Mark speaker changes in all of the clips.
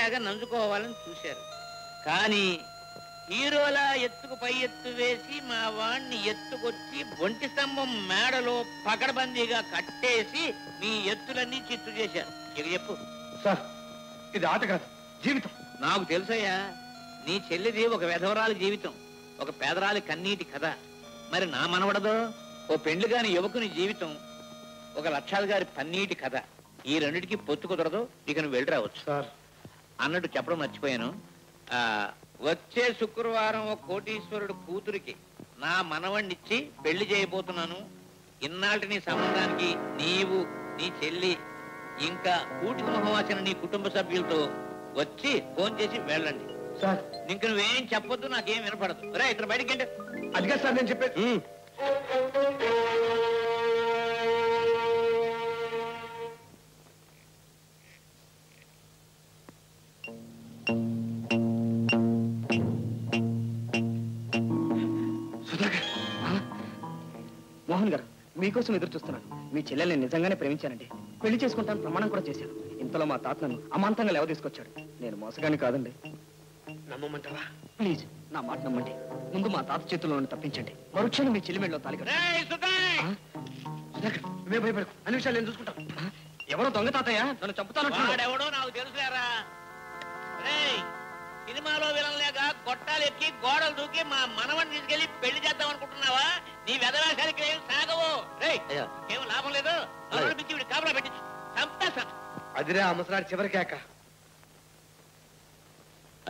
Speaker 1: తెగ నంచుకోవాలని చూశారు. కానీ హీరోలా ఎత్తుకు పై ఎత్తు వేసి మా వాణ్ణి ఎత్తుకొచ్చి ఒంటి స్తంభం మేడలో పకడ్బందీగా కట్టేసి మీ ఎత్తులన్నీ చిత్తు చేశారు. ఇక చెప్పు
Speaker 2: సార్, ఇది ఆట కాదు, జీవితం.
Speaker 1: నాకు తెలుసయ్యా, నీ చెల్లిది ఒక విధవరాలి జీవితం, ఒక పేదరాలి కన్నీటి కథ. మరి నా మనవడదో ఓ పెండ్లి గాని యువకుని జీవితం, ఒక లక్షాలు గారి పన్నీటి కథ. ఈ రెండిటికి పొత్తు కుదరదు. ఇక నువ్వు వెళ్ళి రావచ్చు
Speaker 2: సార్.
Speaker 1: అన్నట్టు చెప్పడం మర్చిపోయాను. వచ్చే శుక్రవారం ఒక కోటీశ్వరుడు కూతురికి నా మనవణ్ణిచ్చి పెళ్లి చేయబోతున్నాను. ఇన్నాళ్ళ నీ సంబంధానికి నీవు, నీ చెల్లి, ఇంకా కూటికి మొహవాసిన నీ కుటుంబ సభ్యులతో వచ్చి ఫోన్ చేసి వెళ్ళండి
Speaker 2: సార్.
Speaker 1: ఇంక నువ్వేం చెప్పొద్దు, నాకేం వినపడదు. రే ఇక్కడ బయటికి వెళ్ళి.
Speaker 2: అదిగా సార్ నేను చెప్పేది. మోహన్ గారు, మీకోసం ఎదురు చూస్తున్నాను. మీ చెల్లెల్ని నిజంగానే ప్రేమించానండి. పెళ్లి చేసుకుంటాను ప్రమాణం కూడా చేశాను. ఇంతలో మా తాత నన్ను అమాంతంగా లేవ తీసుకొచ్చాడు. నేను మోసగాని కాదండి. నమ్మమంటావా? ప్లీజ్ నా మాట నమ్మండి. ముందు మా తాత చేతుల్లో తప్పించండి. మరుక్షణం మీ చెల్లి మెడలో తాలి నువ్వే భయపడకు, అన్ని విషయాలు నేను చూసుకుంటాను. ఎవరో దొంగ తాతయ్య, నన్ను చంపుతాను.
Speaker 1: నాకు తెలుసులేరా. సినిమాలో విలన్లేక గొట్టాలు ఎక్కి గోడలు దూకి మా మనవని తీసుకెళ్లి పెళ్లి చేద్దాం అనుకుంటున్నావా? నీ వెధవేషాలకి ఏం సాగవు. ఏం లాభం లేదు. పిచ్చి కాపలా పెట్టి చంపేస్తాను.
Speaker 2: అదిరే ఆ ముసలాడి చివరికాక.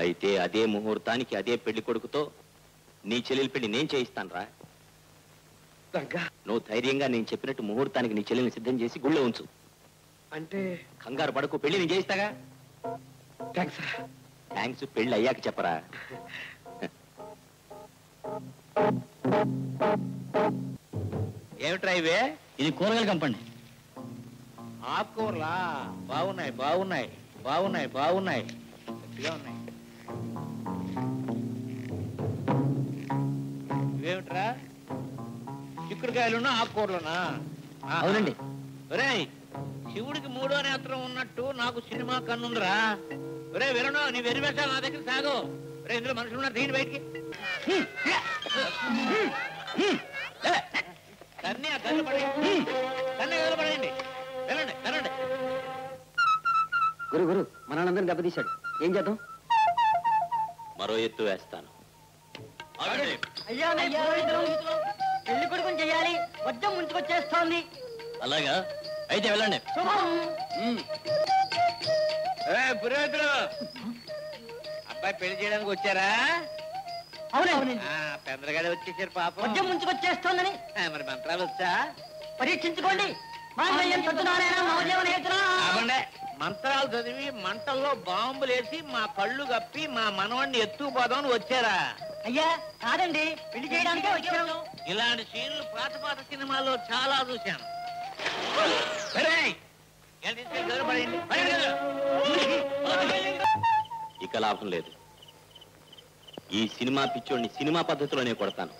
Speaker 3: అయితే అదే ముహూర్తానికి అదే పెళ్లి కొడుకుతో నీ చెల్లెలి పెళ్లి నేను చేయిస్తాను రా. నువ్వు ధైర్యంగా నేను చెప్పినట్టు ముహూర్తానికి నీ చెల్లెల్ని సిద్ధం చేసి గుళ్ళో ఉంచు.
Speaker 2: అంటే
Speaker 3: కంగారు పడుకు, పెళ్లి నేను చేయిస్తాగా. థ్యాంక్స్ పెళ్లి అయ్యాక చెప్పరా.
Speaker 1: ఏమిట్రా ఇవే?
Speaker 3: ఇది కూరగాయల కంపండి.
Speaker 1: ఆకుకూరలా? బాగున్నాయి బాగున్నాయి బాగున్నాయి బాగున్నాయి గట్టిగా ఉన్నాయి. ఇవేమిట్రా? చిక్కుడుకాయలున్నా ఆకుకూరలున్నా?
Speaker 3: అవునండి.
Speaker 1: ఒరేయ్, శివుడికి మూడో నేత్రం ఉన్నట్టు నాకు సినిమా కన్నుందిరా. ఒరే వినను, నీ వెరివేషాలు నా దగ్గర సాగు. ఒరే ఇందులో మనుషులు ఉన్నారు, తీయండి బయటికి. కన్నీ ఆ గల్లు పడేయండి, కన్నీ గల్లు పడేయండి. వెళ్ళండి వెళ్ళండి.
Speaker 2: గురు గురు మన అందరిని దెబ్బతీశాడు. ఏం చేద్దాం?
Speaker 3: మరో ఎత్తు వేస్తాను.
Speaker 4: పెళ్లి కొడుకుని చెయ్యాలి, వద్దం ముంచుకొచ్చేస్తోంది.
Speaker 3: అలాగా, అయితే వెళ్ళండి.
Speaker 1: పురోహితులు, అబ్బాయి పెళ్లి చేయడానికి వచ్చారా?
Speaker 4: అవునండి.
Speaker 1: పెందరగాడే వచ్చేసారు పాపం.
Speaker 4: వద్దం ముంచుకొచ్చేస్తోందని
Speaker 1: మరి మంత్రాలు వచ్చా?
Speaker 4: పరీక్షించుకోండి.
Speaker 1: మంత్రాలు చదివి మంటల్లో బాంబులేసి మా కళ్ళు కప్పి మా మనవాణ్ణి ఎత్తుకుపోదామని వచ్చారా?
Speaker 4: అయ్యా కాదండి, పెళ్లి చేయడానికే వచ్చాము.
Speaker 1: ఇలాంటి సీన్లు పాత పాత సినిమాల్లో చాలా చూశాను.
Speaker 3: ఇక లాభం లేదు. ఈ సినిమా పిచ్చోడిని సినిమా పద్ధతిలోనే కొడతాను.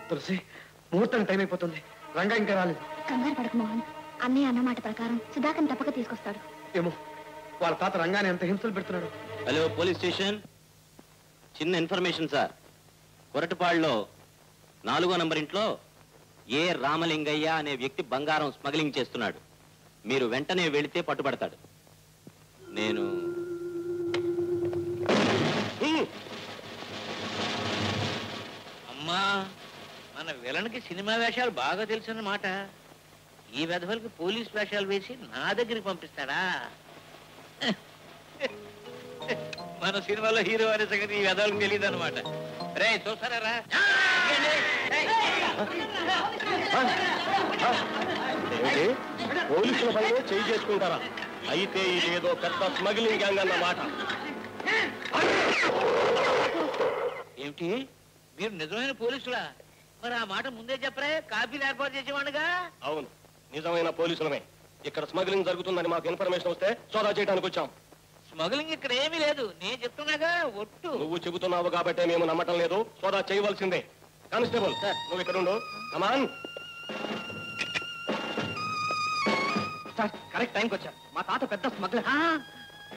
Speaker 2: తులసి, ముహూర్తం టైం అయిపోతుంది. రంగా ఇంకా రాలేదు.
Speaker 5: కంగారు పడకు మోహన్, అన్నయ్య అన్నమాట ప్రకారం సుధాకర్ తప్పక తీసుకొస్తాడు.
Speaker 2: ఏమో, వాళ్ళ తాత రంగానే ఎంత హింసలు పెడుతున్నాడు.
Speaker 3: హలో పోలీస్ స్టేషన్, చిన్న ఇన్ఫర్మేషన్ సార్. కొరటపాడులో 4వ నంబర్ ఇంట్లో ఏ రామలింగయ్య అనే వ్యక్తి బంగారం స్మగ్లింగ్ చేస్తున్నాడు. మీరు వెంటనే వెళితే పట్టుబడతాడు. నేను
Speaker 1: అమ్మా, మన విలన్కి సినిమా వేషాలు బాగా తెలుసన్నమాట. ఈ వెధవలకి పోలీస్ వేషాలు వేసి నా దగ్గరికి పంపిస్తాడా? మన సినిమాలో హీరో అనే సంగతి ఈ వెధవలకు తెలియదు అనమాట. రే చూస్తారా?
Speaker 6: పోలీసుల పైన చేయి చేసుకుంటారా? అయితే ఇదేదో పెద్ద స్మగ్లింగ్ గ్యాంగ్ అన్నమాట.
Speaker 1: ఏమిటి మీరు నిజమైన పోలీసులా? మరి ఆ మాట ముందే చెప్పరే, కాపీలు ఏర్పాటు చేసేవాడుగా.
Speaker 6: అవును, నిజమైన పోలీసులమే. ఇక్కడ స్మగ్లింగ్ జరుగుతుందని మాకు ఇన్ఫర్మేషన్ వస్తే సోదా చేయడానికి వచ్చాం.
Speaker 1: స్మగ్లింగ్ ఇక్కడ ఏమీ లేదు, నేను చెప్తున్నాగా. ఒట్టు.
Speaker 6: నువ్వు చెబుతున్నావు కాబట్టే మేము నమ్మటం లేదు. సోదా చేయవలసిందే. కానిస్టేబుల్ నువ్వు ఇక్కడ ఉండు. కమాన్.
Speaker 2: సార్ కరెక్ట్ టైంకి వచ్చారు. మా తాత పెద్ద స్మగ్లర్.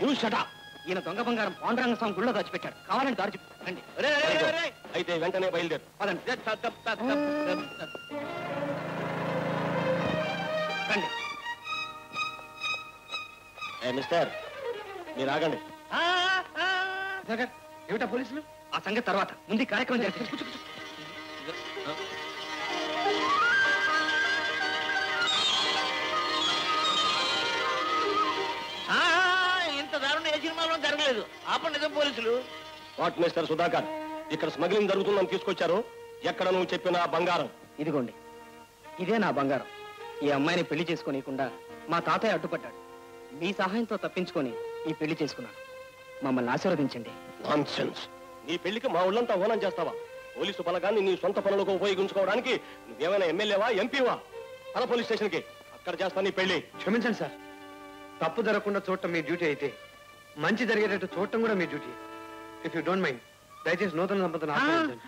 Speaker 6: You shut up.
Speaker 2: ఈయన దొంగ బంగారం పాండురంగ స్వామి గుళ్ళో దాచిపెట్టాడు. కావాలని దారి చూపించండి.
Speaker 1: ఒరేయ్, ఒరేయ్, ఒరేయ్, ఒరేయ్.
Speaker 6: అయితే వెంటనే బయలుదేరు.
Speaker 2: పదండి రండి.
Speaker 6: మిస్టర్ మీరు ఆగండి.
Speaker 2: ఏమిటా పోలీసులు? ఆ సంగతి తర్వాత, ముందు ఈ కార్యక్రమం జరిగింది.
Speaker 1: ఇంత దారుణం ఏ సినిమాలో జరగలేదు. ఆపండి నిజం పోలీసులు.
Speaker 6: వాట్ మిస్టర్ సుధాకర్, ఇక్కడ స్మగ్లింగ్ జరుగుతుందని తీసుకొచ్చారు. ఎక్కడ నువ్వు చెప్పిన బంగారం?
Speaker 2: ఇదిగోండి, ఇదే నా బంగారం. ఈ అమ్మాయిని పెళ్లి చేసుకోనీయకుండా మా తాతయ్య అడ్డుపడ్డాడు. మీ సహాయంతో తప్పించుకొని ఈ పెళ్లి చేసుకున్నాను. మమ్మల్ని ఆశీర్వదించండి.
Speaker 6: నాన్సెన్స్. నీ పెళ్లికి మా ఊళ్ళంతా ఓనం చేస్తావా? పోలీసు బలగాన్ని నీ సొంత పనులకు ఉపయోగించుకోవడానికి నువ్వేమైనా ఎమ్మెల్యేవా, ఎంపీవా? పల పోలీస్ స్టేషన్కి, అక్కడ చేస్తా నీ పెళ్లి.
Speaker 7: క్షమించండి సార్, తప్పు జరగకుండా చూడటం మీ డ్యూటీ అయితే మంచి జరిగేటట్టు చూడటం కూడా మీ duty. If you don't mind దయచేసి నూతన దంపతులను ఆశీర్వదించండి.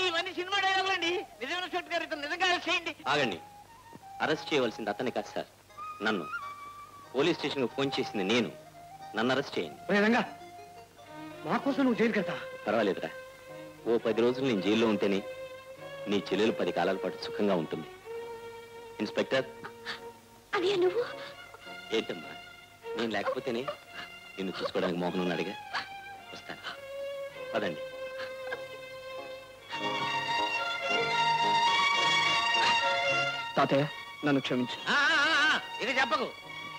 Speaker 1: ఇవన్నీ సినిమా డైలాగులండి. నిజమైన చోటు గారు ఇతను నిజంగా అరెస్ట్ చేయండి.
Speaker 3: ఆగండి. అరెస్ట్ చేయవలసింది అతన్ని కాదు సార్, నన్ను. పోలీస్ స్టేషన్కి ఫోన్ చేసింది నేను. నన్ను అరెస్ట్ చేయండి.
Speaker 7: రంగా, మా కోసం నువ్వు జైలుకి వెళ్తా?
Speaker 3: పర్వాలేదురా. ఓ 10 రోజులు నేను జైల్లో ఉంటేనే నీ చెల్లెలు 10 కాలాల పాటు సుఖంగా ఉంటుంది. ఇన్స్పెక్టర్.
Speaker 5: అన్నయ్య నువ్వు?
Speaker 3: ఏంటమ్మా, నేను లేకపోతేనే నిన్ను చూసుకోవడానికి మోహన్ ఉన్నాడుగా. వస్తాను, పదండి.
Speaker 2: తాతయ్య నన్ను క్షమించు.
Speaker 1: ఇక చెప్పకు.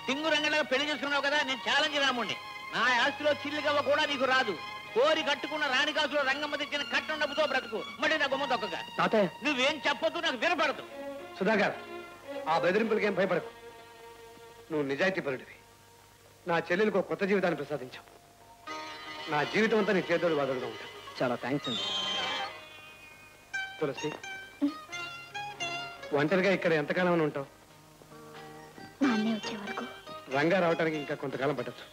Speaker 1: సింగు రంగంగా పెళ్లి చేసుకున్నావు కదా, నేను ఛాలెంజ్ రాముండి. నా ఆస్తిలో చిల్లిగవ్వ కూడా నీకు రాదు. కోరి కట్టుకున్న రాణికాసులో రంగమ్మ తెచ్చిన కట్టం డబ్బుతో బ్రతుకు. మళ్ళీ నా గుమ్మ తొక్కగా.
Speaker 2: తాతయ్య
Speaker 1: నువ్వేం చెప్పొద్దు, నాకు వినపడదు.
Speaker 7: సుధాకర్, ఆ బెదిరింపులకేం భయపడకు. నువ్వు నిజాయితీ పరుడివి. నా చెల్లెలకు ఒక కొత్త జీవితాన్ని ప్రసాదించావు. నా జీవితం అంతా నీ చేదోడు వాదోడుగా ఉంటాను.
Speaker 2: చాలా థ్యాంక్స్ అండి.
Speaker 7: తులసి, ఒంటరిగా ఇక్కడ ఎంతకాలం ఉంటావు?
Speaker 5: మా అన్నయ్య వచ్చే వరకు.
Speaker 7: రంగా రావడానికి ఇంకా కొంతకాలం పట్టచ్చు.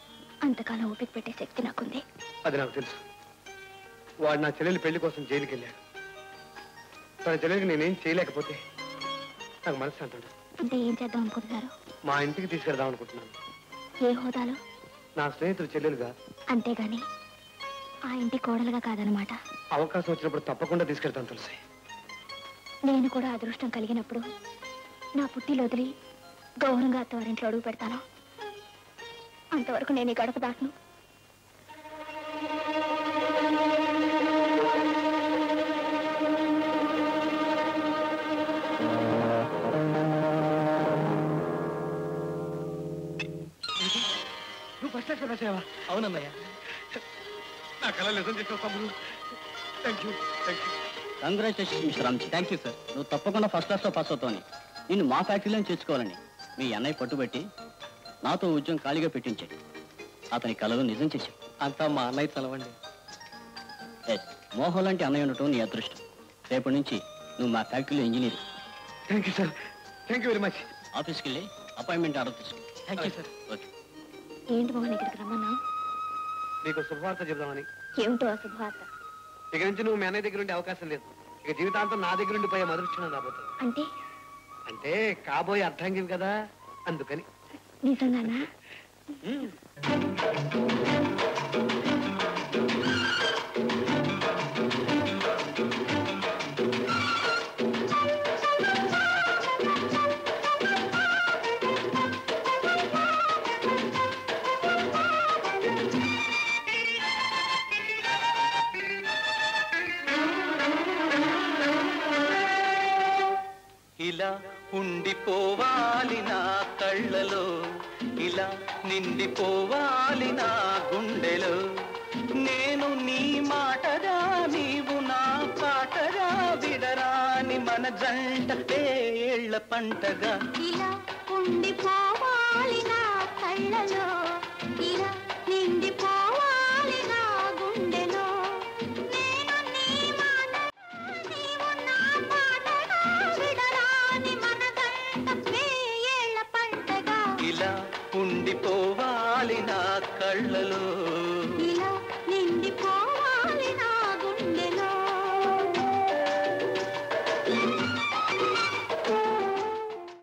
Speaker 5: అంతకాలం ఓపిక పెట్టే శక్తి నాకుంది.
Speaker 7: అది నాకు తెలుసు. వాడు నా చెల్లెలి పెళ్లి కోసం జైలుకి వెళ్ళాడు. తన చెల్లెలికి నేనేం చేయలేకపోతే నాకు మనసు అంటాడు.
Speaker 5: అంటే ఏం చేద్దాం అనుకుంటున్నారు?
Speaker 7: మా ఇంటికి తీసుకెళ్దాం అనుకుంటున్నాను.
Speaker 5: ఏ హోదాలో?
Speaker 7: నా స్నేహితుడు చెల్లెలుగా.
Speaker 5: అంతేగాని ఆ ఇంటి కోడలుగా కాదనమాట.
Speaker 7: అవకాశం వచ్చినప్పుడు తప్పకుండా తీసుకెళ్తాను తులసి.
Speaker 5: నేను కూడా అదృష్టం కలిగినప్పుడు నా పుట్టిలు వదిలి గౌరవంగా అత్తవారింట్లో అడుగు పెడతాను. అంతవరకు నేను ఈ గడప దాటను.
Speaker 7: నువ్వు ఫస్ట్ క్లాస్ రాసావా?
Speaker 2: అవునన్నయ్య.
Speaker 7: నా కళ నిజం చేసావు తమ్ముడు. Thank you, thank you.
Speaker 2: Congratulations mister Ramji. Thank you sir. నువ్వు తప్పకుండా ఫస్ట్ క్లాస్లో పాస్ అవుతావని, నిన్ను మా ఫ్యాక్టరీలో చేర్చుకోవాలని మీ అన్నయ్య పట్టుబట్టి నాతో ఉద్యోగం ఖాళీగా పెట్టించాడు. అతని కళలు నిజం చేశావు. అంతా మా అన్నయ్య చలవండి. ఎస్, మోహన్ లాంటి అన్నయ్య ఉండటం నీ అదృష్టం. రేపటి నుంచి నువ్వు మా ఫ్యాక్టరీలో engineer.
Speaker 7: Thank you sir, thank you very much.
Speaker 2: ఆఫీస్కి వెళ్ళి అపాయింట్మెంట్ ఆర్డర్ తీసుకో. Thank you sir. ఓకే.
Speaker 5: ఏంటి మోహన్ ఇక్కడికి రమ్మన్నా?
Speaker 7: నీకు శుభవార్త చెబుదామని.
Speaker 5: ఏమిటో ఆ శుభవార్త?
Speaker 7: ఇక నుంచి నువ్వు మీ అన్నయ్య దగ్గర ఉండే అవకాశం లేదు. ఇక జీవితాంతం నా దగ్గర ఉండి పోయే అదృష్టం రాబోతుంది.
Speaker 5: అంటే
Speaker 7: అంటే కాబోయే అర్థంగివి కదా, అందుకని.
Speaker 5: నిజంగానా?
Speaker 8: ఇలా ఉండిపోవాలి నా కళ్ళలో, ఇలా నిండిపోవాలి నా గుండెలో. నేను నీ మాటగా, నీవు నా పాటగా, విడరాని మన జంట ఏళ్ల పంటగా.
Speaker 5: ఇలా ఉండిపోవాలి నా కళ్ళలో, ఇలా నిండిపోవాలి నా గుండెలో. నేను నీ
Speaker 8: నిండిపోవాలి నా కళ్ళలో
Speaker 5: ఇలా నిండిపో